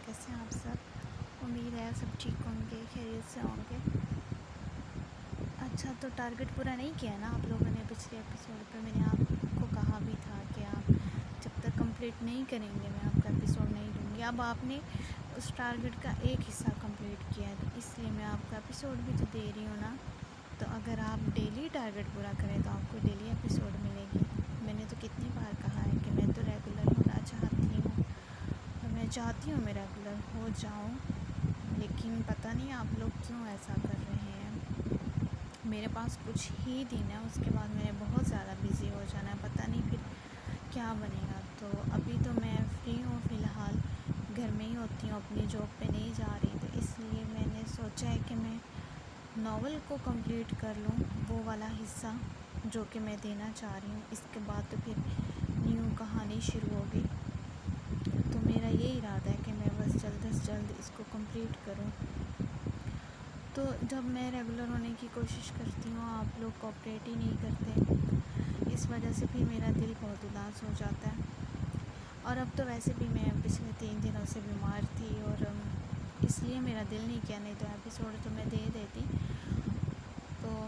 کیسے ہیں آپ سب؟ امید ہے سب ٹھیک ہوں گے، خیریت سے ہوں گے۔ اچھا، تو ٹارگٹ پورا نہیں کیا نا آپ لوگوں نے؟ پچھلے ایپیسوڈ پہ میں نے آپ کو کہا بھی تھا کہ آپ جب تک کمپلیٹ نہیں کریں گے میں آپ کا ایپیسوڈ نہیں دوں گی۔ اب آپ نے اس ٹارگٹ کا ایک حصہ کمپلیٹ کیا ہے، تو اس لیے میں آپ کا ایپیسوڈ بھی تو دے رہی ہوں نا۔ تو اگر آپ ڈیلی ٹارگٹ پورا کریں تو آپ کو ڈیلی ایپیسوڈ ملے گی۔ میں نے تو کتنی بار کہا ہے کہ میں تو ریگولر ہونا چاہتی ہوں اور میں چاہتی ہوں میں ریگولر ہو جاؤں، لیکن پتہ نہیں آپ لوگ کیوں ایسا کر رہے ہیں۔ میرے پاس کچھ ہی دن ہے، اس کے بعد میں نے بہت زیادہ بزی ہو جانا ہے، پتہ نہیں پھر کیا بنے گا۔ تو ابھی تو میں فری ہوں، فی الحال گھر میں ہی ہوتی ہوں، اپنی جاب پہ نہیں جا رہی، تو اس لیے میں نے سوچا ہے کہ میں ناول کو کمپلیٹ کر لوں، وہ والا حصہ جو کہ میں دینا چاہ رہی ہوں۔ اس کے بعد تو پھر نیو کہانی شروع ہوگی، تو میرا یہ ارادہ ہے کہ میں بس جلد از جلد اس کو کمپلیٹ کروں۔ تو جب میں ریگولر ہونے کی کوشش کرتی ہوں آپ لوگ کوآپریٹ ہی نہیں کرتے، اس وجہ سے پھر میرا دل بہت اداس ہو جاتا ہے۔ اور اب تو ویسے بھی میں پچھلے 3 دنوں سے بیمار تھی، اور اس لیے میرا دل نہیں کیا، نہیں تو ایپیسوڈ تو میں دے دیتی۔ تو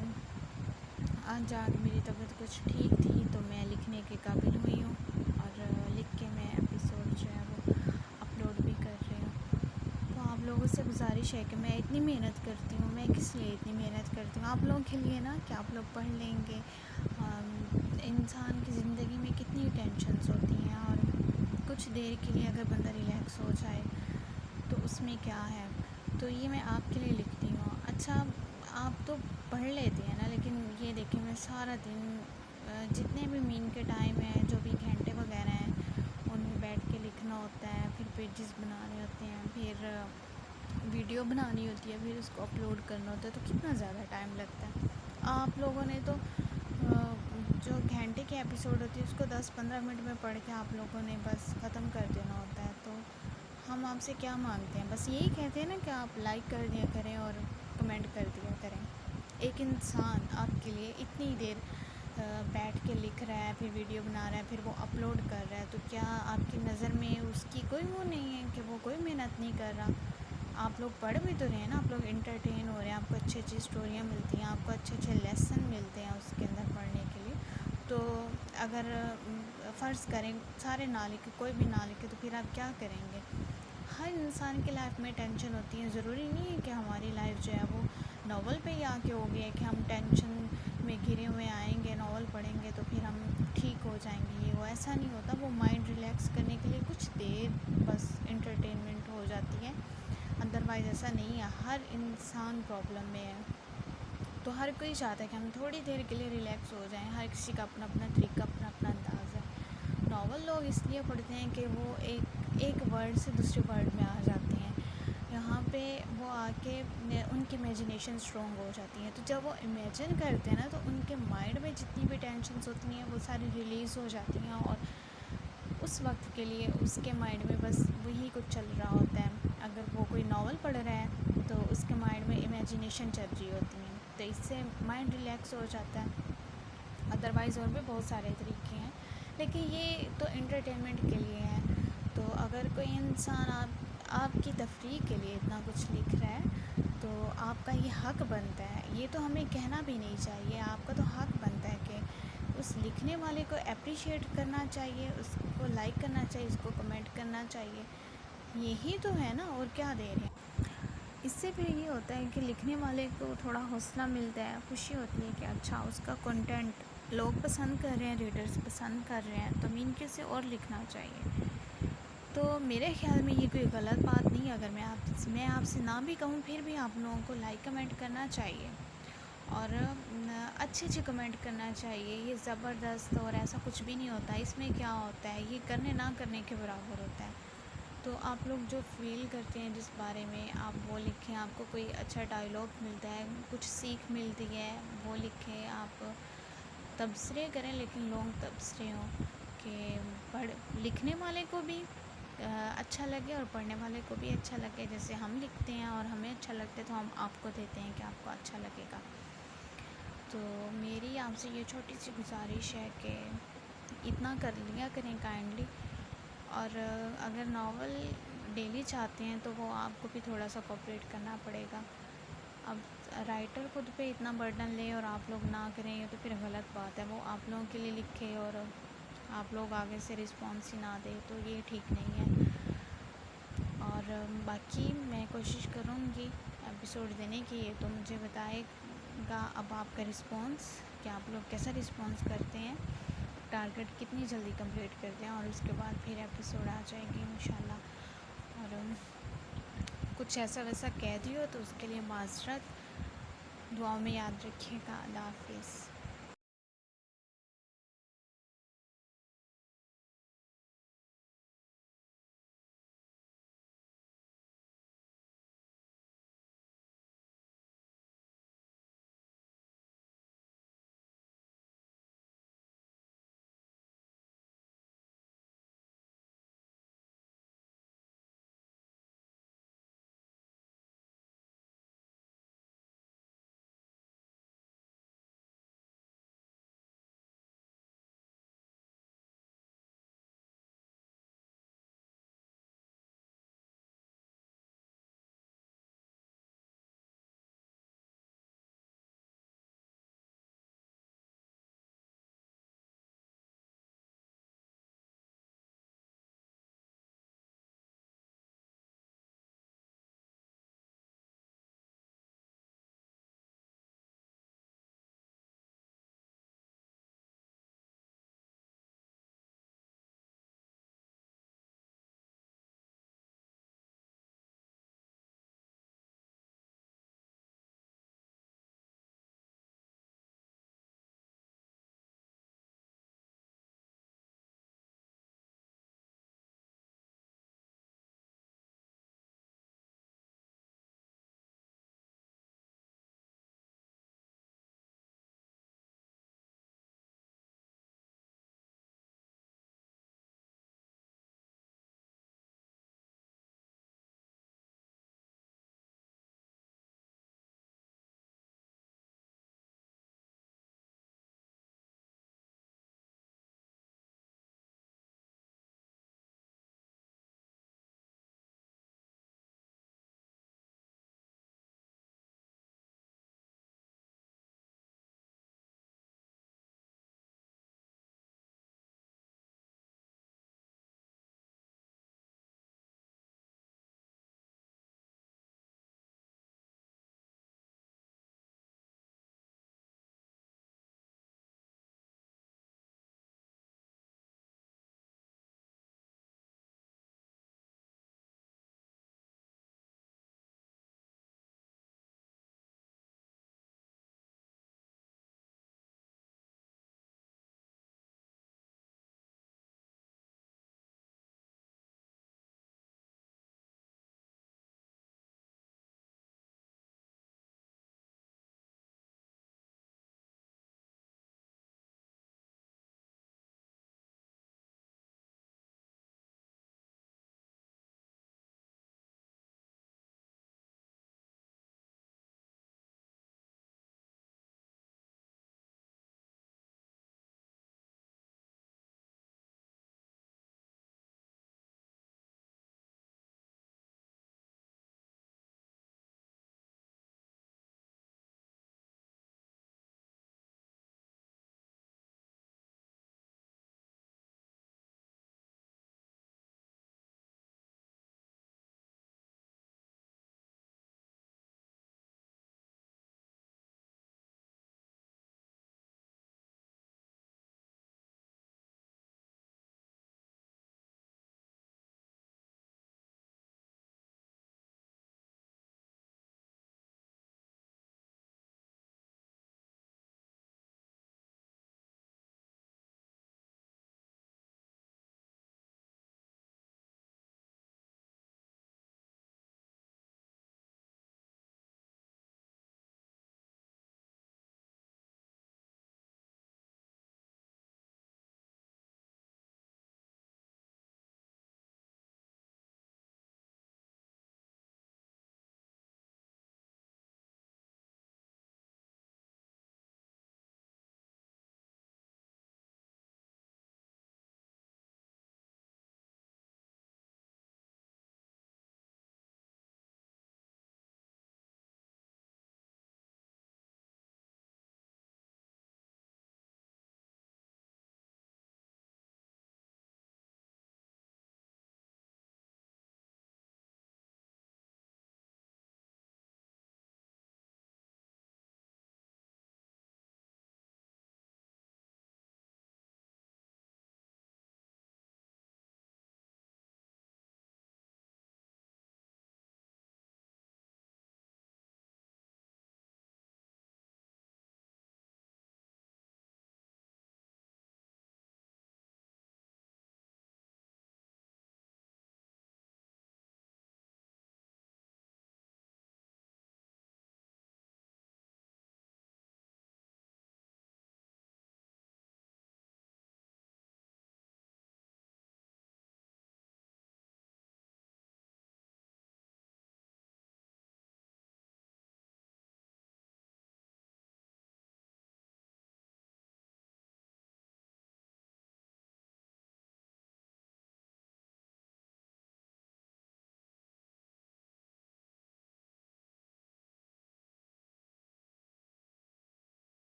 آج جا کے میری طبیعت کچھ ٹھیک تھی تو میں لکھنے کے قابل ہوئی ہوں، اور لکھ کے میں ایپیسوڈ جو ہے وہ اپلوڈ بھی کر رہی ہوں۔ تو آپ لوگوں سے گزارش ہے کہ میں اتنی محنت کرتی ہوں، میں کس لیے اتنی محنت کرتی ہوں؟ آپ لوگوں کے لیے نا، کہ آپ لوگ پڑھ لیں گے۔ انسان کی زندگی میں کتنی ٹینشنز ہوتی ہیں، اور کچھ دیر کے لیے اگر بندہ ریلیکس ہو جائے تو اس میں کیا ہے؟ تو یہ میں آپ کے لیے لکھتی ہوں۔ اچھا، آپ تو پڑھ لیتے ہیں نا، لیکن یہ دیکھیں میں سارا دن جتنے بھی مین کے ٹائم ہیں، جو بھی گھنٹے وغیرہ ہیں، ان میں بیٹھ کے لکھنا ہوتا ہے، پھر پیجز بنانے ہوتے ہیں، پھر ویڈیو بنانی ہوتی ہے، پھر اس کو اپلوڈ کرنا ہوتا ہے، تو کتنا زیادہ ٹائم لگتا ہے۔ آپ لوگوں نے تو جو گھنٹے کے ایپیسوڈ ہوتی ہے اس کو 10-15 منٹ میں پڑھ کے آپ لوگوں نے بس ختم کر دینا ہوتا ہے۔ تو ہم آپ سے کیا مانگتے ہیں؟ بس یہی کہتے ہیں نا کہ آپ لائک کر دیا کریں اور کمنٹ کر دیا کریں۔ ایک انسان آپ کے لیے اتنی دیر بیٹھ کے لکھ رہا ہے، پھر ویڈیو بنا رہا ہے، پھر وہ اپلوڈ کر رہا ہے، تو کیا آپ کی نظر میں اس کی کوئی وہ نہیں ہے کہ وہ کوئی محنت نہیں کر رہا؟ آپ لوگ پڑھ بھی تو رہے ہیں نا، آپ لوگ انٹرٹین ہو رہے ہیں، آپ کو اچھی اچھی اسٹوریاں ملتی ہیں، آپ کو اچھے اچھے لیسن ملتے ہیں اس کے اندر پڑھنے کے لیے۔ تو اگر فرض کریں سارے نہ لکھے، کوئی بھی نہ لکھے، تو پھر آپ کیا کریں گے؟ ہر انسان کی لائف میں ٹینشن ہوتی ہے، ضروری نہیں ہے کہ ہماری لائف جو ہے وہ ناول پہ ہی آ کے ہو گئی ہے کہ ہم ٹینشن میں گھرے ہوئے آئیں گے، ناول پڑھیں گے تو پھر ہم ٹھیک ہو جائیں گے۔ یہ وہ ایسا نہیں ہوتا، وہ مائنڈ ریلیکس کرنے کے لیے کچھ دیر بس انٹرٹینمنٹ ہو جاتی ہے، ادروائز ایسا نہیں ہے۔ ہر انسان پرابلم میں ہے، تو ہر کوئی چاہتا ہے کہ ہم تھوڑی دیر کے لیے ریلیکس ہو جائیں، ہر کسی کا اپنا اپنا طریقہ، اپنا اپنا انداز ہے۔ ناول لوگ اس لیے پڑھتے ہیں کہ وہ ایک ورڈ سے دوسرے ورڈ میں آ جاتے ہیں، یہاں پہ وہ آ کے ان کی امیجنیشن اسٹرانگ ہو جاتی ہے، تو جب وہ امیجن کرتے ہیں نا تو ان کے مائنڈ میں جتنی بھی ٹینشنز ہوتی ہیں وہ ساری ریلیز ہو جاتی ہیں، اور اس وقت کے لیے اس کے مائنڈ میں بس وہی کچھ چل رہا ہوتا ہے۔ اگر وہ کوئی ناول پڑھ رہا ہے تو اس کے مائنڈ میں امیجنیشن چل رہی ہوتی ہیں، تو اس سے مائنڈ ریلیکس ہو جاتا ہے۔ ادروائز اور بھی بہت سارے طریقے ہیں، لیکن یہ تو انٹرٹینمنٹ کے لیے ہے۔ تو اگر کوئی انسان آپ کی تفریح کے لیے اتنا کچھ لکھ رہا ہے تو آپ کا یہ حق بنتا ہے، یہ تو ہمیں کہنا بھی نہیں چاہیے، آپ کا تو حق بنتا ہے کہ اس لکھنے والے کو اپریشیٹ کرنا چاہیے، اس کو لائک کرنا چاہیے، اس کو کمنٹ کرنا چاہیے، یہی تو ہے نا، اور کیا دے رہے ہیں۔ اس سے پھر یہ ہوتا ہے کہ لکھنے والے کو تھوڑا حوصلہ ملتا ہے، خوشی ہوتی ہے کہ اچھا اس کا کنٹینٹ لوگ پسند کر رہے ہیں، ریڈرز پسند کر رہے ہیں، تو ان کے سے اور لکھنا چاہیے۔ تو میرے خیال میں یہ کوئی غلط بات نہیں ہے، اگر میں آپ سے نہ بھی کہوں پھر بھی آپ لوگوں کو لائک کمنٹ کرنا چاہیے، اور اچھے اچھے کمنٹ کرنا چاہیے۔ یہ زبردست اور ایسا کچھ بھی نہیں ہوتا، اس میں کیا ہوتا ہے، یہ کرنے نہ کرنے کے برابر ہوتا ہے۔ تو آپ لوگ جو فیل کرتے ہیں جس بارے میں آپ وہ لکھیں، آپ کو کوئی اچھا ڈائلاگ ملتا ہے، کچھ سیکھ ملتی ہے، وہ لکھیں، آپ تبصرے کریں، لیکن لانگ تبصرے ہوں کہ لکھنے والے کو بھی اچھا لگے اور پڑھنے والے کو بھی اچھا لگے، جیسے ہم لکھتے ہیں اور ہمیں اچھا لگتا ہے تو ہم آپ کو دیتے ہیں کہ آپ کو اچھا لگے گا۔ تو میری آپ سے یہ چھوٹی سی گزارش ہے کہ اتنا کر لیا کریں کائنڈلی، اور اگر ناول ڈیلی چاہتے ہیں تو وہ آپ کو بھی تھوڑا سا کوپریٹ کرنا پڑے گا. اب رائٹر خود پہ اتنا برڈن لے اور آپ لوگ نہ کریں یہ تو پھر غلط بات ہے. وہ آپ لوگوں کے لیے لکھے اور آپ لوگ آگے سے رسپانس ہی نہ دیں تو یہ ٹھیک نہیں ہے. اور باقی میں کوشش کروں گی ایپیسوڈ دینے کی. یہ تو مجھے بتائے گا اب آپ کا رسپانس کہ آپ لوگ کیسا رسپانس کرتے ہیں, ٹارگیٹ کتنی جلدی کمپلیٹ کرتے ہیں, اور اس کے بعد پھر ایپیسوڈ آ جائے گی انشاءاللہ. اور کچھ ایسا ویسا کہہ دی ہو تو اس کے لیے معذرت. دعاؤں میں یاد رکھیے گا. اللہ حافظ.